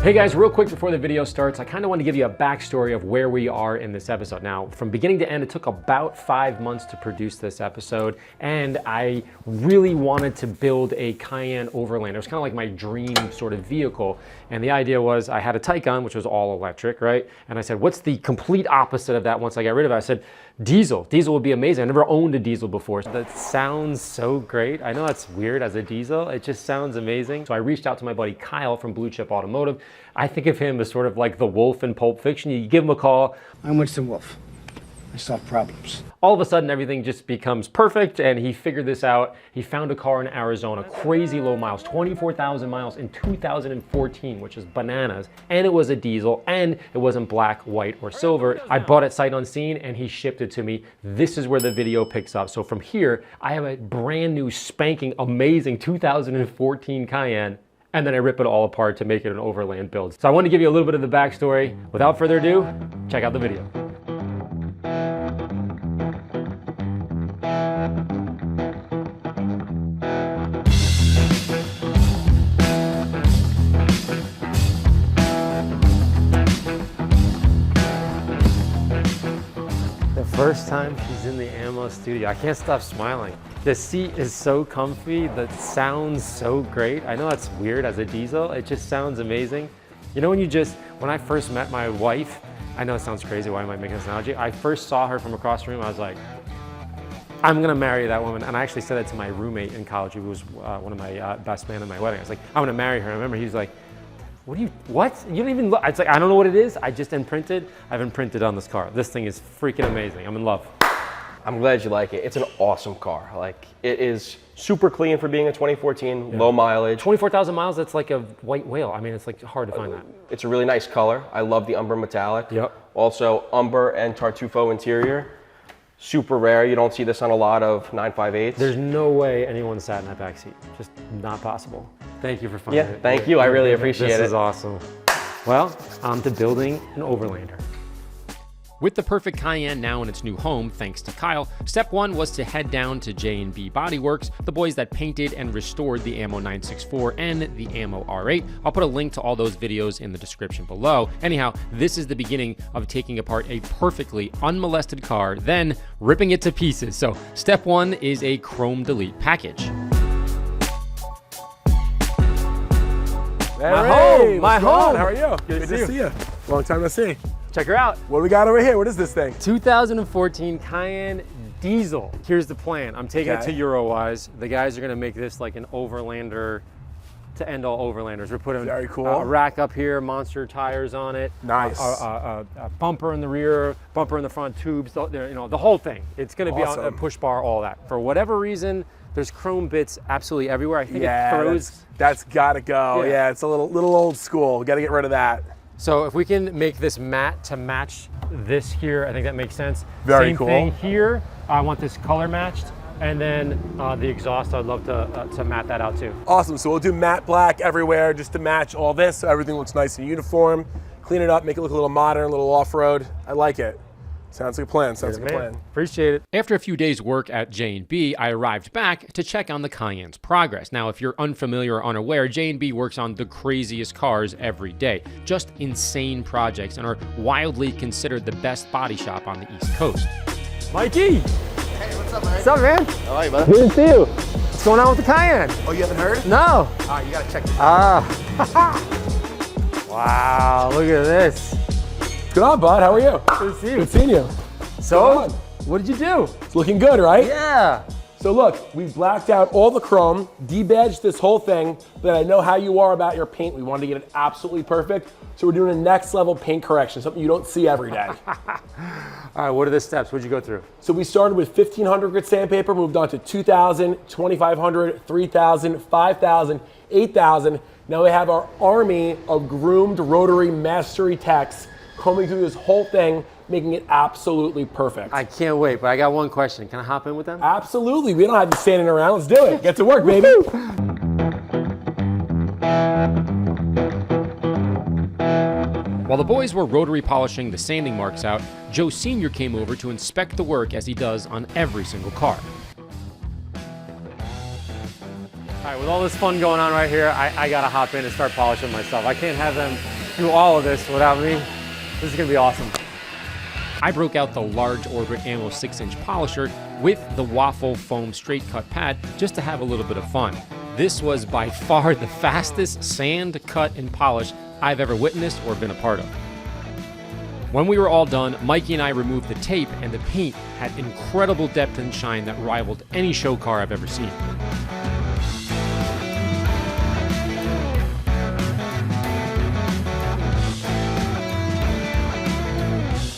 Hey guys, real quick before the video starts, I kind of want to give you a backstory of where we are in this episode. Now, from beginning to end, it took about 5 months to produce this episode, and I really wanted to build a Cayenne Overland. It was kind of like my dream sort of vehicle, and the idea was I had a Taycan, which was all electric, right? And I said, what's the complete opposite of that once I got rid of it? I said, diesel. Diesel would be amazing. I never owned a diesel before. That sounds so great. I know that's weird as a diesel. It just sounds amazing. So I reached out to my buddy Kyle from Chip Automotive. I think of him as sort of like the wolf in Pulp Fiction. You give him a call. I'm Winston Wolf. I solve problems. All of a sudden, everything just becomes perfect, and he figured this out. He found a car in Arizona, crazy low miles, 24,000 miles in 2014, which is bananas. And it was a diesel, and it wasn't black, white, or silver. I bought it sight unseen, and he shipped it to me. This is where the video picks up. So from here, I have a brand new, spanking, amazing 2014 Cayenne, and then I rip it all apart to make it an Overland build. So I want to give you a little bit of the backstory. Without further ado, check out the video. First time she's in the AMMO studio. I can't stop smiling. The seat is so comfy. The sounds so great. I know that's weird as a diesel. It just sounds amazing. You know when I first met my wife, I know it sounds crazy, why am I making this analogy? I first saw her from across the room, I was like, I'm gonna marry that woman. And I actually said that to my roommate in college, who was one of my best man at my wedding. I was like, I'm gonna marry her. I remember he was like, what? You don't even look. It's like, I don't know what it is. I've imprinted on this car. This thing is freaking amazing. I'm in love. I'm glad you like it. It's an awesome car. Like, it is super clean for being a 2014, low mileage. 24,000 miles, that's like a white whale. I mean, it's like hard to find that. It's a really nice color. I love the umber metallic. Yep. Also, umber and tartufo interior. Super rare. You don't see this on a lot of 958s. There's no way anyone sat in that back seat. Just not possible. Thank you for finding it. Yeah, thank you. I really appreciate it. This is awesome. Well, on to building an Overlander. With the perfect Cayenne now in its new home, thanks to Kyle, step one was to head down to J&B Bodyworks, the boys that painted and restored the AMMO 964 and the AMMO R8. I'll put a link to all those videos in the description below. Anyhow, this is the beginning of taking apart a perfectly unmolested car, then ripping it to pieces. So step one is a chrome delete package. My home. How are you? Good to see you. Long time no see. Check her out. What do we got over here? What is this thing? 2014 Cayenne Diesel. Here's the plan. I'm taking it to Eurowise. The guys are gonna make this like an Overlander to end all Overlanders. We're putting very cool. A rack up here, monster tires on it. Nice. A bumper in the rear, bumper in the front, tubes, the whole thing. It's gonna be on a push bar, all that. For whatever reason, there's chrome bits absolutely everywhere. I think it throws. That's gotta go. Yeah, it's a little old school. We gotta get rid of that. So if we can make this matte to match this here, I think that makes sense. Very cool. Same thing here. I want this color matched. And then the exhaust, I'd love to matte that out too. Awesome, so we'll do matte black everywhere just to match all this so everything looks nice and uniform. Clean it up, make it look a little modern, a little off-road. I like it. Sounds like a plan, sounds like a plan. Appreciate it. After a few days work at J&B, I arrived back to check on the Cayenne's progress. Now, if you're unfamiliar or unaware, J&B works on the craziest cars every day. Just insane projects, and are wildly considered the best body shop on the East Coast. Mikey! Hey, what's up, man? What's up, man? How are you, brother? Good to see you. What's going on with the Cayenne? Oh, you haven't heard? No. All right, you gotta check this out. Wow, look at this. Good on, bud. How are you? Good to see you. Good seeing you. So, what did you do? It's looking good, right? Yeah. So look, we blacked out all the chrome, debadged this whole thing, but I know how you are about your paint. We wanted to get it absolutely perfect. So we're doing a next level paint correction, something you don't see every day. All right, what are the steps? What'd you go through? So we started with 1500 grit sandpaper, moved on to 2000, 2500, 3000, 5000, 8000. Now we have our army of groomed rotary mastery techs combing through this whole thing, making it absolutely perfect. I can't wait, but I got one question. Can I hop in with them? Absolutely. We don't have you standing around. Let's do it. Get to work, baby. While the boys were rotary polishing the sanding marks out, Joe Sr. came over to inspect the work as he does on every single car. All right, with all this fun going on right here, I gotta hop in and start polishing myself. I can't have them do all of this without me. This is gonna be awesome. I broke out the large orbit AMMO 6-inch polisher with the waffle foam straight cut pad just to have a little bit of fun. This was by far the fastest sand, cut, and polish I've ever witnessed or been a part of. When we were all done, Mikey and I removed the tape, and the paint had incredible depth and shine that rivaled any show car I've ever seen.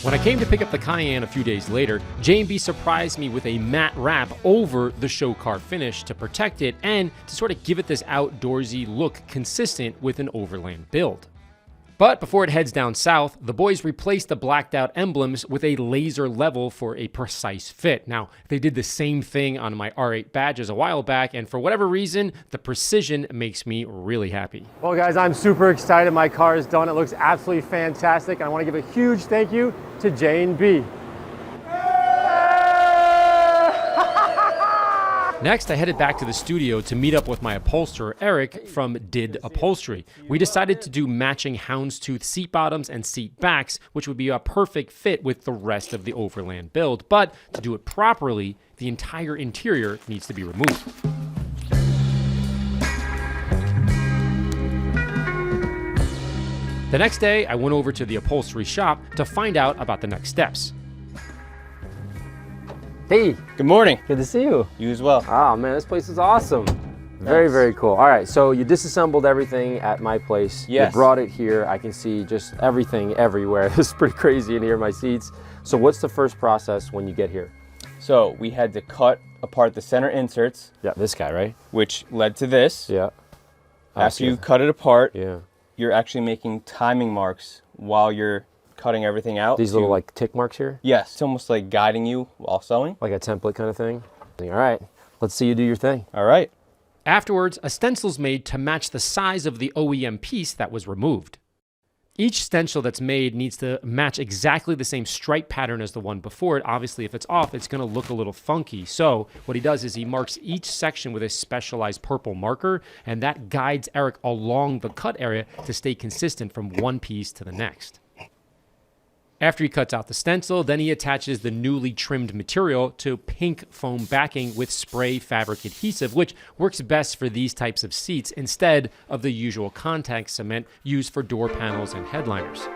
When I came to pick up the Cayenne a few days later, J&B surprised me with a matte wrap over the show car finish to protect it and to sort of give it this outdoorsy look consistent with an Overland build. But before it heads down south, the boys replaced the blacked out emblems with a laser level for a precise fit. Now, they did the same thing on my R8 badges a while back, and for whatever reason, the precision makes me really happy. Well guys, I'm super excited. My car is done. It looks absolutely fantastic. I want to give a huge thank you to J&B. Next, I headed back to the studio to meet up with my upholsterer, Eric, from Did Upholstery. We decided to do matching houndstooth seat bottoms and seat backs, which would be a perfect fit with the rest of the Overland build. But to do it properly, the entire interior needs to be removed. The next day, I went over to the upholstery shop to find out about the next steps. Hey, Good morning. good to see you. You as well. Oh man, this place is awesome. Very, very cool. All right, so you disassembled everything at my place. Yes. You brought it here. I can see just everything everywhere. This is pretty crazy in here, my seats. So what's the first process when you get here? So we had to cut apart the center inserts, Yeah, this guy, right? which led to this. Yeah. After you cut it apart, Yeah. you're actually making timing marks while you're cutting everything out. These little like tick marks here? Yes, it's almost like guiding you while sewing. Like a template kind of thing? All right, let's see you do your thing. All right. Afterwards, a stencil's made to match the size of the OEM piece that was removed. Each stencil that's made needs to match exactly the same stripe pattern as the one before it. Obviously, if it's off, it's going to look a little funky. So what he does is he marks each section with a specialized purple marker, and that guides Eric along the cut area to stay consistent from one piece to the next. After he cuts out the stencil, then he attaches the newly trimmed material to pink foam backing with spray fabric adhesive, which works best for these types of seats instead of the usual contact cement used for door panels and headliners.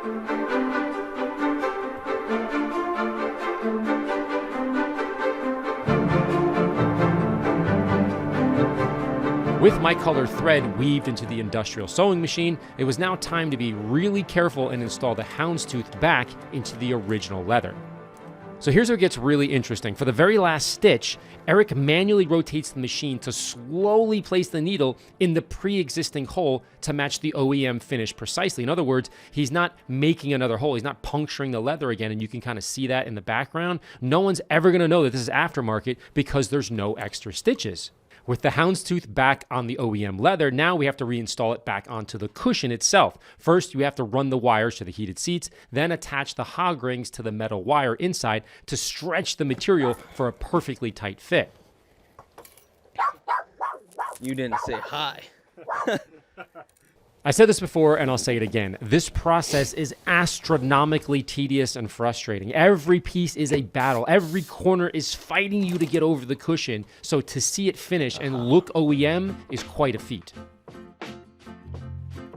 With my color thread weaved into the industrial sewing machine, it was now time to be really careful and install the houndstooth back into the original leather. So here's where it gets really interesting. For the very last stitch, Eric manually rotates the machine to slowly place the needle in the pre-existing hole to match the OEM finish precisely. In other words, he's not making another hole. He's not puncturing the leather again, and you can kind of see that in the background. No one's ever going to know that this is aftermarket because there's no extra stitches. With the houndstooth back on the OEM leather, now we have to reinstall it back onto the cushion itself. First, you have to run the wires to the heated seats, then attach the hog rings to the metal wire inside to stretch the material for a perfectly tight fit. You didn't say hi. I said this before and I'll say it again. This process is astronomically tedious and frustrating. Every piece is a battle. Every corner is fighting you to get over the cushion. So to see it finish and look OEM is quite a feat.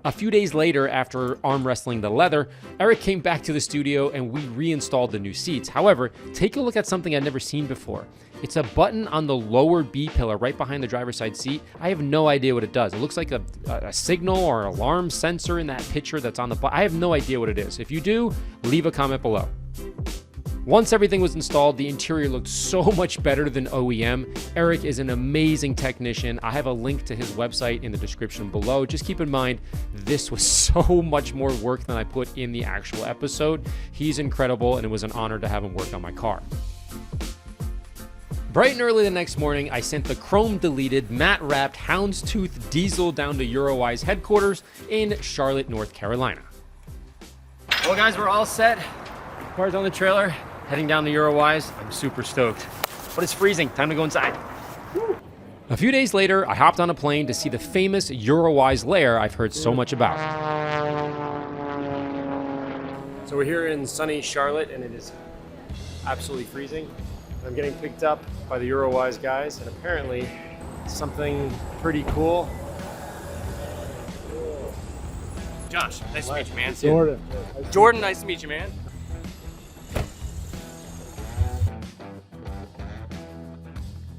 A few days later, after arm wrestling the leather, Eric came back to the studio and we reinstalled the new seats. However, take a look at something I'd never seen before. It's a button on the lower B pillar right behind the driver's side seat. I have no idea what it does. It looks like a signal or alarm sensor in that picture that's on the button. I have no idea what it is. If you do, leave a comment below. Once everything was installed, the interior looked so much better than OEM. Eric is an amazing technician. I have a link to his website in the description below. Just keep in mind, this was so much more work than I put in the actual episode. He's incredible, and it was an honor to have him work on my car. Bright and early the next morning, I sent the chrome-deleted, matte-wrapped houndstooth diesel down to Eurowise headquarters in Charlotte, North Carolina. Well, guys, we're all set. Car's on the trailer, heading down to Eurowise. I'm super stoked. But it's freezing. Time to go inside. A few days later, I hopped on a plane to see the famous Eurowise lair I've heard so much about. So we're here in sunny Charlotte, and it is absolutely freezing. I'm getting picked up by the Eurowise guys, and apparently something pretty cool. Josh, nice to meet you, man. Jordan. Jordan, nice to meet you, man.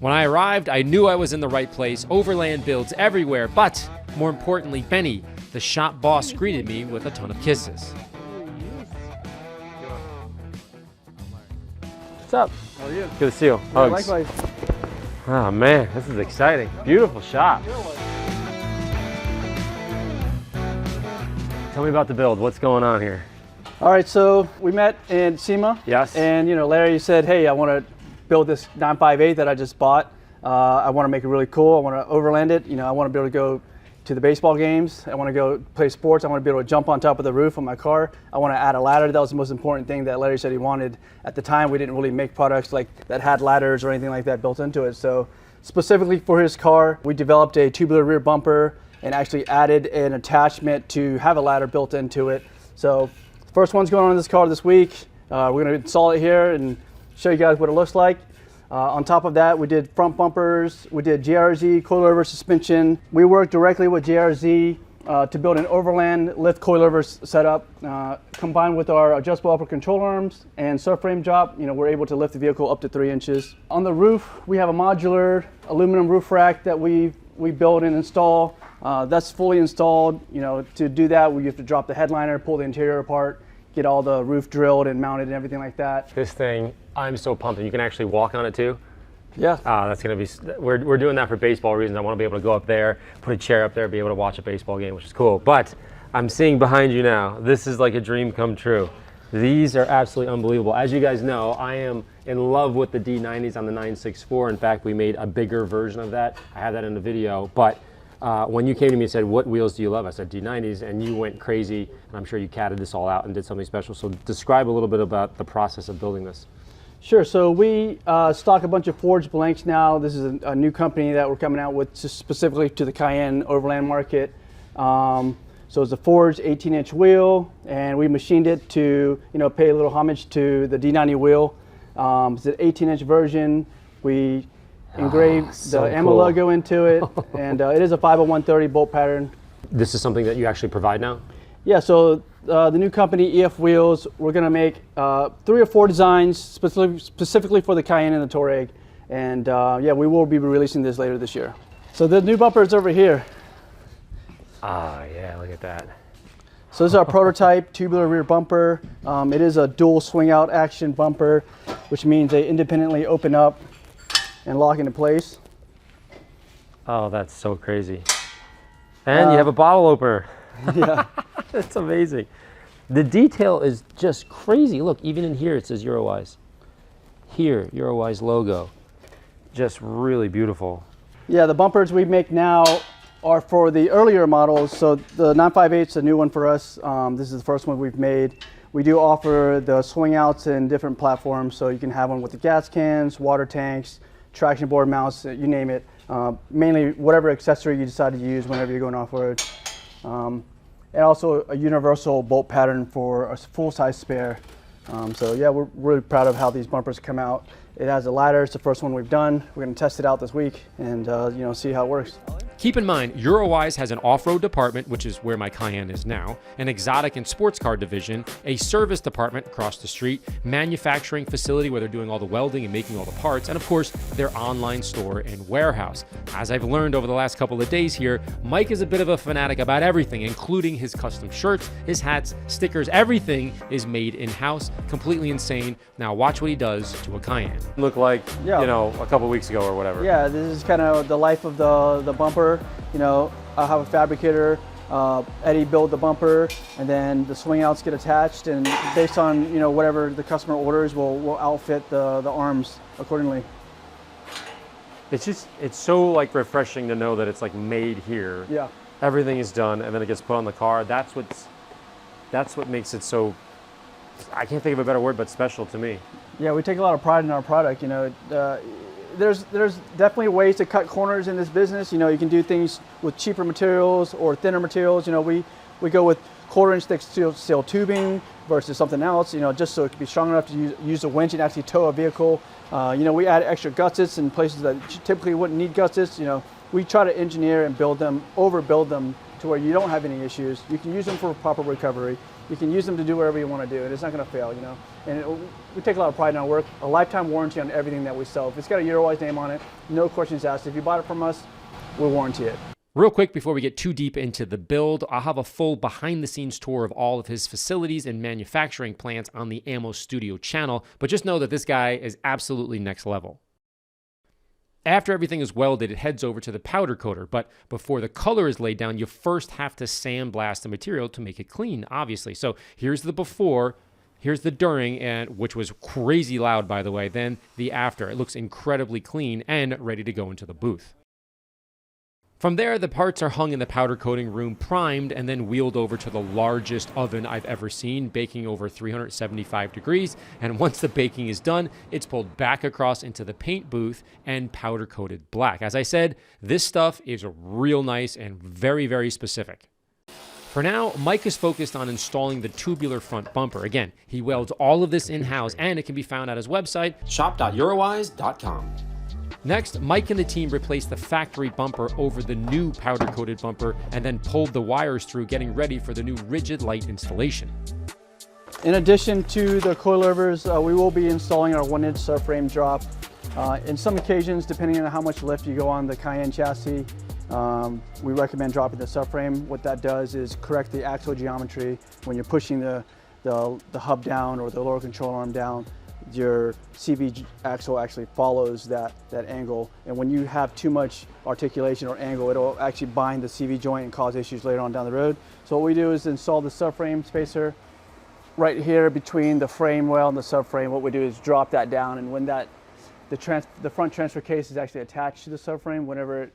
When I arrived, I knew I was in the right place. Overland builds everywhere, but more importantly, Benny, the shop boss, greeted me with a ton of kisses. What's up? How are you? Good to see you. Hugs. Likewise. Oh man, this is exciting. Beautiful shop. Tell me about the build. What's going on here? All right, so we met in SEMA. Yes. And Larry said, hey, I want to build this 958 that I just bought. I want to make it really cool. I want to overland it. I want to be able to go to the baseball games. I want to go play sports. I want to be able to jump on top of the roof of my car. I want to add a ladder. That was the most important thing that Larry said he wanted. At the time, we didn't really make products like that had ladders or anything like that built into it. So specifically for his car, we developed a tubular rear bumper and actually added an attachment to have a ladder built into it. So first one's going on in this car this week. We're going to install it here and show you guys what it looks like. On top of that, we did front bumpers, we did JRZ coilover suspension. We worked directly with JRZ to build an Overland lift coilover setup. Combined with our adjustable upper control arms and subframe drop, we're able to lift the vehicle up to 3 inches. On the roof, we have a modular aluminum roof rack that we build and install. That's fully installed. To do that, we have to drop the headliner, pull the interior apart, get all the roof drilled and mounted and everything like that. This thing, I'm so pumped. And you can actually walk on it too. Yeah. That's gonna be. We're doing that for baseball reasons. I want to be able to go up there, put a chair up there, be able to watch a baseball game, which is cool. But I'm seeing behind you now. This is like a dream come true. These are absolutely unbelievable. As you guys know, I am in love with the D90s on the 964. In fact, we made a bigger version of that. I have that in the video, but. When you came to me and said, what wheels do you love? I said, D90s, and you went crazy, and I'm sure you catted this all out and did something special. So describe a little bit about the process of building this. Sure, so we stock a bunch of forged blanks now. This is a new company that we're coming out with just specifically to the Cayenne Overland market. So it's a forged 18-inch wheel, and we machined it to pay a little homage to the D90 wheel. It's an 18-inch version. We engraved so the AMMO cool. logo into it, and it is a 50130 bolt pattern. This is something that you actually provide now? Yeah, so the new company, EF Wheels, we're going to make 3 or 4 designs specifically for the Cayenne and the Touareg, and yeah, we will be releasing this later this year. So the new bumper is over here. Ah, yeah, look at that. So this is our prototype tubular rear bumper. It is a dual swing out action bumper, which means they independently open up and lock into place. Oh, that's so crazy. And you have a bottle opener. Yeah. That's amazing. The detail is just crazy. Look, even in here it says Eurowise. Here, Eurowise logo. Just really beautiful. Yeah, the bumpers we make now are for the earlier models. So the 958 is a new one for us. This is the first one we've made. We do offer the swing outs in different platforms, so you can have one with the gas cans, water tanks, traction board mounts, you name it. Mainly whatever accessory you decide to use whenever you're going off-road. And also a universal bolt pattern for a full-size spare. So yeah, we're really proud of how these bumpers come out. It has a ladder, it's the first one we've done. We're gonna test it out this week and see how it works. Keep in mind, Eurowise has an off-road department, which is where my Cayenne is now, an exotic and sports car division, a service department across the street, manufacturing facility where they're doing all the welding and making all the parts, and of course, their online store and warehouse. As I've learned over the last couple of days here, Mike is a bit of a fanatic about everything, including his custom shirts, his hats, stickers, everything is made in-house, completely insane. Now watch what he does to a Cayenne. Look like, Yeah. a couple weeks ago or whatever. Yeah, this is kind of the life of the bumper. I have a fabricator, Eddie build the bumper, and then the swing outs get attached, and based on whatever the customer orders, we'll outfit the arms accordingly. It's so like refreshing to know that it's like made here. Yeah. Everything is done and then it gets put on the car. That's what makes it so, I can't think of a better word, but special to me. Yeah, we take a lot of pride in our product. there's definitely ways to cut corners in this business. You know, you can do things with cheaper materials or thinner materials. You know, we go with 1/4-inch thick steel tubing versus something else, you know, just so it can be strong enough to use a winch and actually tow a vehicle. You know, we add extra gussets in places that typically wouldn't need gussets. You know, we try to engineer and build them, overbuild them to where you don't have any issues. You can use them for proper recovery. You can use them to do whatever you want to do, and it's not going to fail, you know. And we take a lot of pride in our work. A lifetime warranty on everything that we sell. If it's got a Eurowise name on it, no questions asked. If you bought it from us, we'll warranty it. Real quick, before we get too deep into the build, I'll have a full behind-the-scenes tour of all of his facilities and manufacturing plants on the Ammo Studio channel, but just know that this guy is absolutely next level. After everything is welded, it heads over to the powder coater, but before the color is laid down, you first have to sandblast the material to make it clean, obviously. So here's the before, here's the during, and which was crazy loud, by the way, then the after. It looks incredibly clean and ready to go into the booth. From there, the parts are hung in the powder coating room, primed, and then wheeled over to the largest oven I've ever seen, baking over 375 degrees. And once the baking is done, it's pulled back across into the paint booth and powder coated black. As I said, this stuff is real nice and very, very specific. For now, Mike is focused on installing the tubular front bumper. Again, he welds all of this in-house, and it can be found at his website, shop.eurowise.com. Next, Mike and the team replaced the factory bumper over the new powder-coated bumper and then pulled the wires through, getting ready for the new rigid light installation. In addition to the coilovers, we will be installing our 1-inch subframe drop. In some occasions, depending on how much lift you go on the Cayenne chassis, we recommend dropping the subframe. What that does is correct the axle geometry. When you're pushing the hub down or the lower control arm down, your CV axle actually follows that angle, and when you have too much articulation or angle, it'll actually bind the CV joint and cause issues later on down the road. So what we do is install the subframe spacer right here between the frame rail and the subframe. What we do is drop that down, and when the front transfer case is actually attached to the subframe, whenever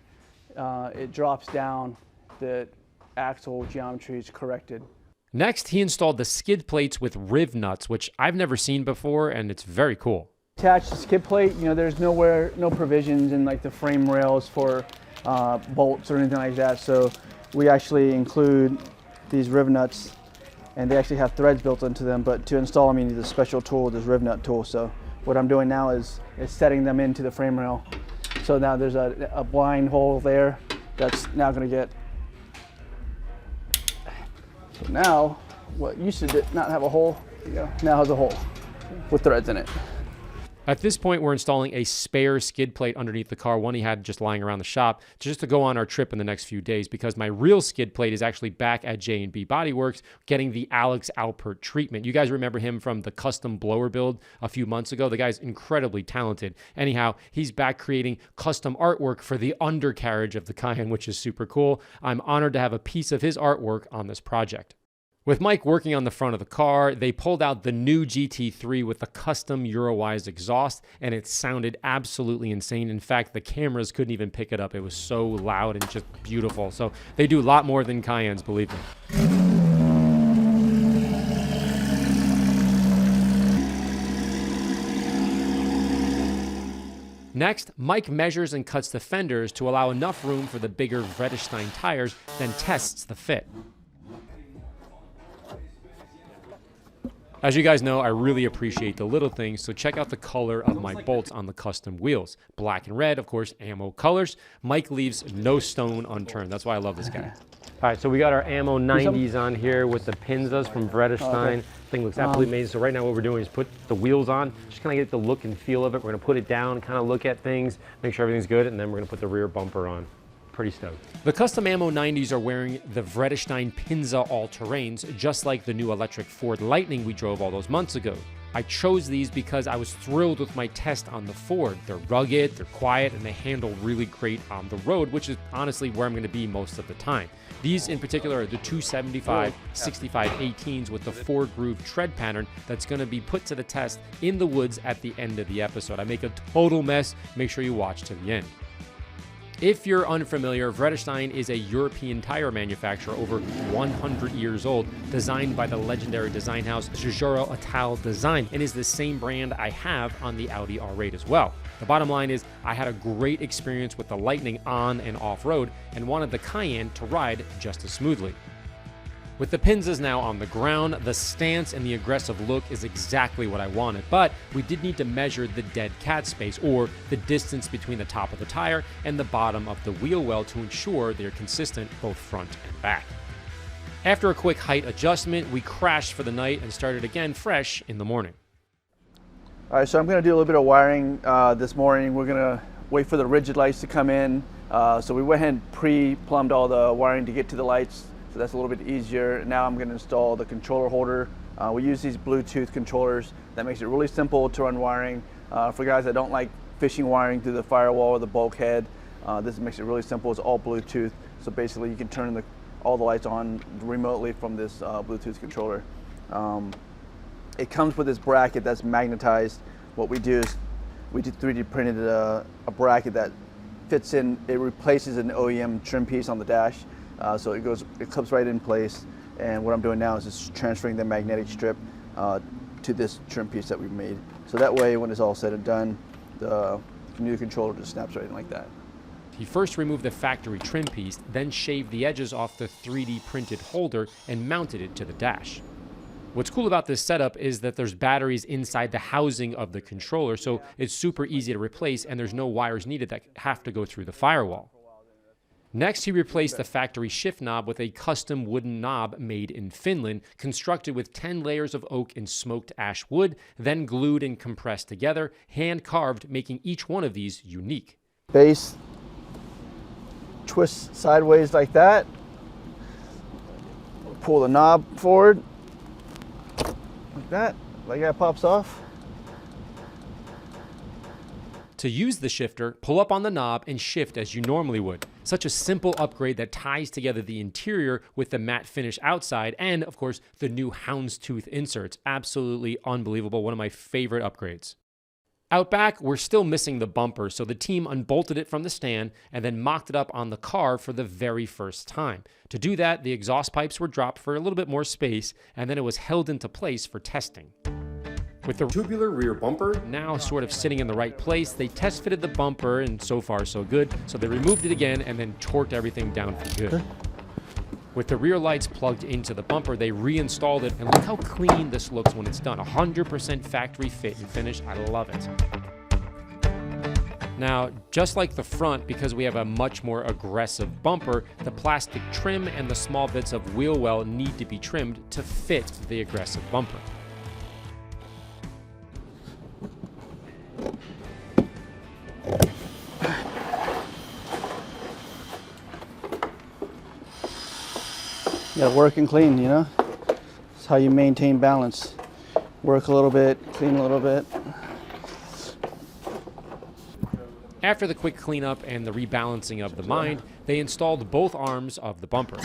it drops down, the axle geometry is corrected. Next, he installed the skid plates with riv nuts, which I've never seen before, and it's very cool. Attached skid plate, you know, there's no provisions in like the frame rails for bolts or anything like that. So we actually include these riv nuts, and they actually have threads built into them, but to install them you need a special tool, this riv nut tool. So what I'm doing now is setting them into the frame rail. So now there's a blind hole there that's now going to get. So now, what used to not have a hole, now has a hole with threads in it. At this point, we're installing a spare skid plate underneath the car, one he had just lying around the shop, just to go on our trip in the next few days, because my real skid plate is actually back at J&B Bodyworks getting the Alex Alpert treatment. You guys remember him from the custom blower build a few months ago. The guy's incredibly talented. Anyhow, he's back creating custom artwork for the undercarriage of the Cayenne, which is super cool. I'm honored to have a piece of his artwork on this project. With Mike working on the front of the car, they pulled out the new GT3 with the custom Eurowise exhaust, and it sounded absolutely insane. In fact, the cameras couldn't even pick it up. It was so loud and just beautiful. So they do a lot more than Cayennes, believe me. Next, Mike measures and cuts the fenders to allow enough room for the bigger Vredestein tires, then tests the fit. As you guys know, I really appreciate the little things, so check out the color of my bolts on the custom wheels. Black and red, of course, AMMO colors. Mike leaves no stone unturned. That's why I love this guy. All right, so we got our AMMO 90s on here with the Pinzas from Vredestein. Thing looks absolutely amazing. So right now what we're doing is put the wheels on, just kind of get the look and feel of it. We're gonna put it down, kind of look at things, make sure everything's good, and then we're gonna put the rear bumper on. Pretty stoked. The custom AMMO 90s are wearing the Vredestein Pinza all-terrains, just like the new electric Ford Lightning we drove all those months ago. I chose these because I was thrilled with my test on the Ford. They're rugged, they're quiet, and they handle really great on the road, which is honestly where I'm going to be most of the time. These in particular are the 275 65 18s with the 4-groove tread pattern that's going to be put to the test in the woods at the end of the episode. I make a total mess. Make sure you watch to the end. If you're unfamiliar, Vredestein is a European tire manufacturer over 100 years old, designed by the legendary design house Giorgio Attal Design, and is the same brand I have on the Audi R8 as well. The bottom line is I had a great experience with the Lightning on and off-road and wanted the Cayenne to ride just as smoothly. With the Pinzas now on the ground, the stance and the aggressive look is exactly what I wanted, but we did need to measure the dead cat space, or the distance between the top of the tire and the bottom of the wheel well, to ensure they're consistent both front and back. After a quick height adjustment, we crashed for the night and started again fresh in the morning. All right, so I'm going to do a little bit of wiring this morning. We're going to wait for the rigid lights to come in. So we went ahead and pre-plumbed all the wiring to get to the lights. So that's a little bit easier. Now I'm going to install the controller holder. We use these Bluetooth controllers. That makes it really simple to run wiring. For guys that don't like fishing wiring through the firewall or the bulkhead, this makes it really simple. It's all Bluetooth. So basically you can turn all the lights on remotely from this Bluetooth controller. It comes with this bracket that's magnetized. What we do is we did 3D printed a bracket that fits in. It replaces an OEM trim piece on the dash. So it clips right in place, and what I'm doing now is just transferring the magnetic strip to this trim piece that we've made. So that way, when it's all said and done, the new controller just snaps right in like that. He first removed the factory trim piece, then shaved the edges off the 3D printed holder and mounted it to the dash. What's cool about this setup is that there's batteries inside the housing of the controller, so it's super easy to replace, and there's no wires needed that have to go through the firewall. Next, he replaced the factory shift knob with a custom wooden knob made in Finland, constructed with 10 layers of oak and smoked ash wood, then glued and compressed together, hand-carved, making each one of these unique. Base twists sideways like that. Pull the knob forward, like that pops off. To use the shifter, pull up on the knob and shift as you normally would. Such a simple upgrade that ties together the interior with the matte finish outside and, of course, the new houndstooth inserts. Absolutely unbelievable. One of my favorite upgrades. Out back, we're still missing the bumper, so the team unbolted it from the stand and then mocked it up on the car for the very first time. To do that, the exhaust pipes were dropped for a little bit more space, and then it was held into place for testing. With the tubular rear bumper now sort of sitting in the right place, they test fitted the bumper, and so far so good. So they removed it again and then torqued everything down for good. With the rear lights plugged into the bumper, they reinstalled it, and look how clean this looks when it's done. 100% factory fit and finish. I love it. Now, just like the front, because we have a much more aggressive bumper, the plastic trim and the small bits of wheel well need to be trimmed to fit the aggressive bumper. You gotta work and clean, you know? It's how you maintain balance. Work a little bit, clean a little bit. After the quick cleanup and the rebalancing of the mind, they installed both arms of the bumper.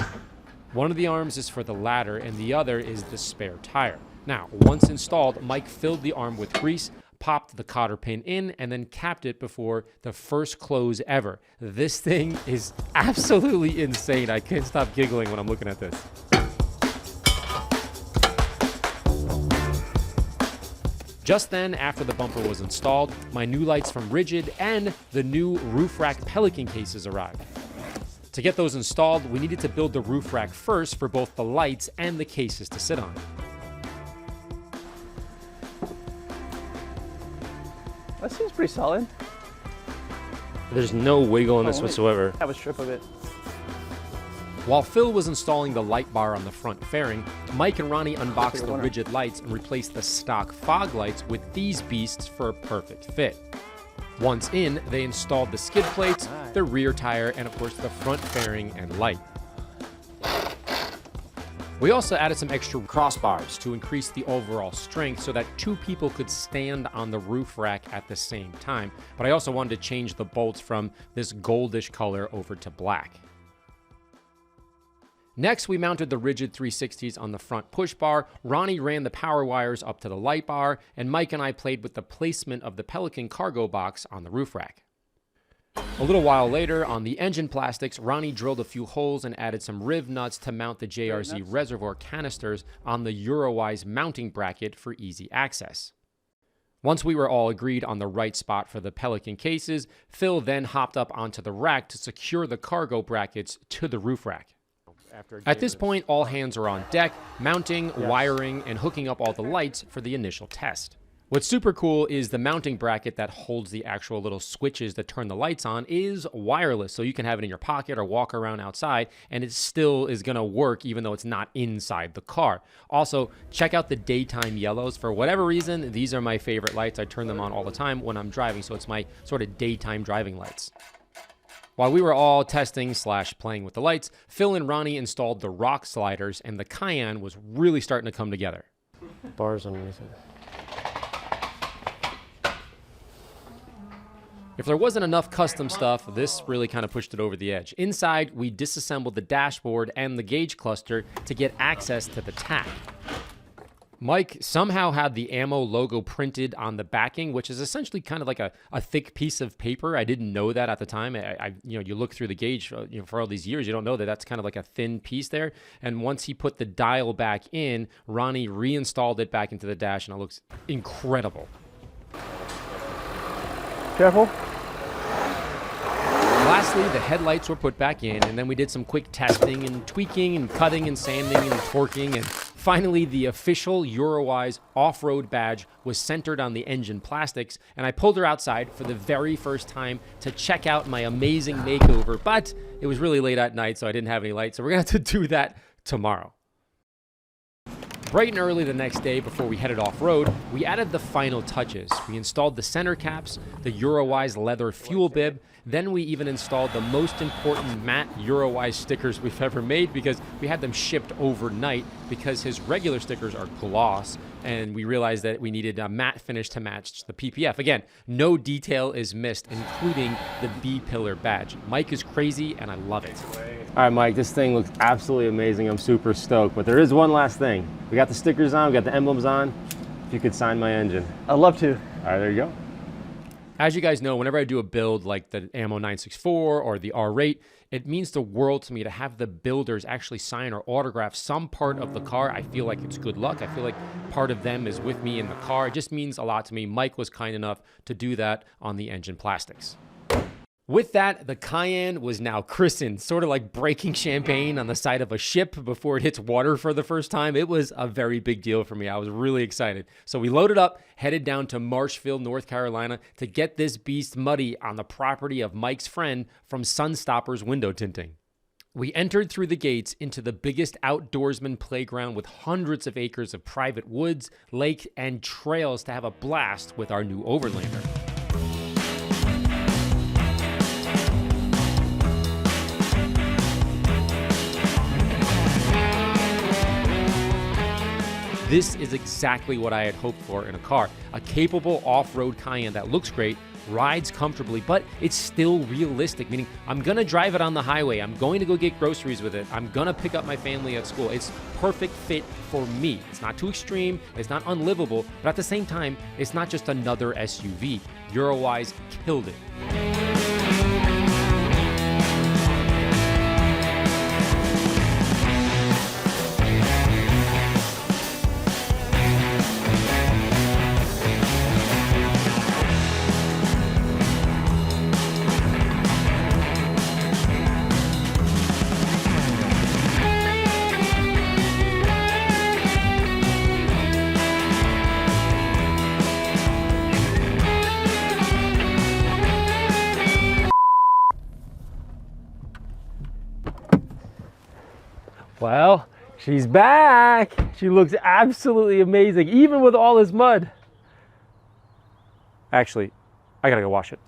One of the arms is for the ladder and the other is the spare tire. Now, once installed, Mike filled the arm with grease, popped the cotter pin in, and then capped it before the first close ever. This thing is absolutely insane. I can't stop giggling when I'm looking at this. Just then, after the bumper was installed, my new lights from Rigid and the new roof rack Pelican cases arrived. To get those installed, we needed to build the roof rack first for both the lights and the cases to sit on. That seems pretty solid. There's no wiggle in this whatsoever. Have a strip of it. While Phil was installing the light bar on the front fairing, Mike and Ronnie unboxed the Rigid lights and replaced the stock fog lights with these beasts for a perfect fit. Once in, they installed the skid plates, the rear tire, and of course the front fairing and light. We also added some extra crossbars to increase the overall strength so that two people could stand on the roof rack at the same time, but I also wanted to change the bolts from this goldish color over to black. Next, we mounted the Rigid 360s on the front push bar, Ronnie ran the power wires up to the light bar, and Mike and I played with the placement of the Pelican cargo box on the roof rack. A little while later, on the engine plastics, Ronnie drilled a few holes and added some riv nuts to mount the JRZ reservoir canisters on the Eurowise mounting bracket for easy access. Once we were all agreed on the right spot for the Pelican cases, Phil then hopped up onto the rack to secure the cargo brackets to the roof rack. At this point, all hands are on deck, mounting, wiring, and hooking up all the lights for the initial test. What's super cool is the mounting bracket that holds the actual little switches that turn the lights on is wireless, so you can have it in your pocket or walk around outside, and it still is going to work even though it's not inside the car. Also, check out the daytime yellows. For whatever reason, these are my favorite lights. I turn them on all the time when I'm driving, so it's my sort of daytime driving lights. While we were all testing / playing with the lights, Phil and Ronnie installed the rock sliders, and the Cayenne was really starting to come together. Bars underneath it. If there wasn't enough custom stuff, this really kind of pushed it over the edge. Inside, we disassembled the dashboard and the gauge cluster to get access to the tack. Mike somehow had the AMMO logo printed on the backing, which is essentially kind of like a thick piece of paper. I didn't know that at the time. You look through the gauge, for all these years, you don't know that that's kind of like a thin piece there. And once he put the dial back in, Ronnie reinstalled it back into the dash, and it looks incredible. Careful. Lastly, the headlights were put back in, and then we did some quick testing and tweaking and cutting and sanding and torquing, and finally the official Eurowise off-road badge was centered on the engine plastics, and I pulled her outside for the very first time to check out my amazing makeover, but it was really late at night, so I didn't have any light, so we're going to have to do that tomorrow. Bright and early the next day before we headed off-road, we added the final touches. We installed the center caps, the Eurowise leather fuel bib, then we even installed the most important matte Eurowise stickers we've ever made because we had them shipped overnight because his regular stickers are gloss, and we realized that we needed a matte finish to match the PPF. Again, no detail is missed, including the B-pillar badge. Mike is crazy, and I love it. All right, Mike, this thing looks absolutely amazing. I'm super stoked, but there is one last thing. We got the stickers on, we got the emblems on. If you could sign my engine. I'd love to. All right, there you go. As you guys know, whenever I do a build like the AMMO 964 or the R8, it means the world to me to have the builders actually sign or autograph some part of the car. I feel like it's good luck. I feel like part of them is with me in the car. It just means a lot to me. Mike was kind enough to do that on the engine plastics. With that, the Cayenne was now christened, sort of like breaking champagne on the side of a ship before it hits water for the first time. It was a very big deal for me. I was really excited. So we loaded up, headed down to Marshfield, North Carolina to get this beast muddy on the property of Mike's friend from Sunstopper's Window Tinting. We entered through the gates into the biggest outdoorsman playground with hundreds of acres of private woods, lake, and trails to have a blast with our new Overlander. This is exactly what I had hoped for in a car. A capable off-road Cayenne that looks great, rides comfortably, but it's still realistic, meaning I'm gonna drive it on the highway, I'm going to go get groceries with it, I'm gonna pick up my family at school. It's perfect fit for me. It's not too extreme, it's not unlivable, but at the same time, it's not just another SUV. Eurowise killed it. Well, she's back. She looks absolutely amazing, even with all this mud. Actually, I gotta go wash it.